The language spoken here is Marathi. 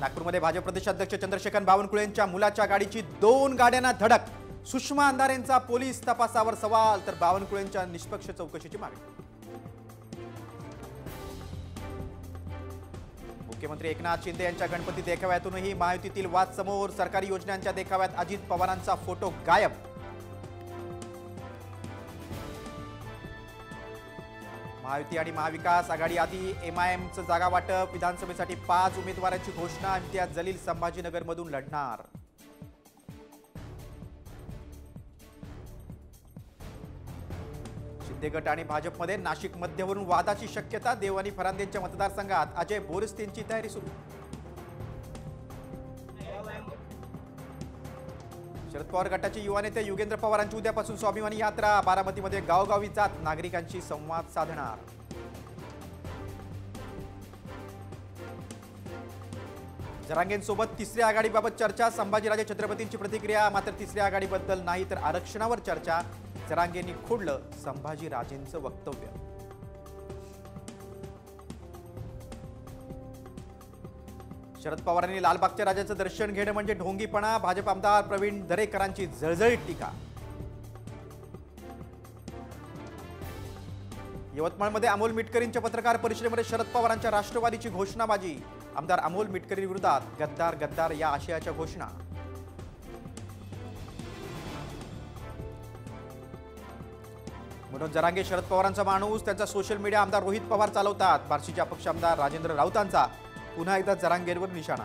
नागपूरमध्ये भाजप प्रदेशाध्यक्ष चंद्रशेखर बावनकुळेंच्या मुलाच्या गाडीची 2 गाड्यांना धडक। सुषमा अंधारेंचा पोलीस तपासावर सवाल तर बावनकुळेंच्या निष्पक्ष चौकशीची मागणी। मुख्यमंत्री एकनाथ शिंदे यांच्या गणपती देखाव्यातूनही महायुतीतील वाद समोर। सरकारी योजनांच्या देखाव्यात अजित पवारांचा फोटो गायब। महायुती आणि महाविकास आघाडी आधी एमआयएमचं जागा वाटप। विधानसभेसाठी 5 उमेदवारांची घोषणा। इम्तियाज जलील संभाजीनगरमधून लढणार। शिंदे गट आणि भाजपमध्ये नाशिक मध्यवरून वादाची शक्यता। देव आणि फरांदेंच्या मतदारसंघात अजय बोरस्तेंची तयारी सुरू। शरद पवार गटाचे युवा नेते युगेंद्र पवारांची उद्यापासून स्वाभिमानी यात्रा। बारामतीमध्ये गावोगावी जात नागरिकांशी संवाद साधणार। जरांगेंसोबत तिसऱ्या आघाडीबाबत चर्चा। संभाजीराजे छत्रपतींची प्रतिक्रिया। मात्र तिसऱ्या आघाडीबद्दल नाही तर आरक्षणावर चर्चा। जरांगेंनी खोडलं संभाजीराजेंचं वक्तव्य। शरद पवारांनी लालबागच्या राजाचं दर्शन घेणं म्हणजे ढोंगीपणा। भाजप आमदार प्रवीण दरेकरांची जळजळीत टीका। यवतमाळमध्ये अमोल मिटकरींच्या पत्रकार परिषदेमध्ये शरद पवारांच्या राष्ट्रवादीची घोषणाबाजी। आमदार अमोल मिटकरी विरोधात गद्दार गद्दार या आशयाच्या घोषणा। मनोज जरांगे शरद पवारांचा माणूस। त्यांचा सोशल मीडिया आमदार रोहित पवार चालवतात। बार्शीचे अपक्ष आमदार राजेंद्र राऊतांचा पुन्हा एकदा जरांगेंवर निशाणा।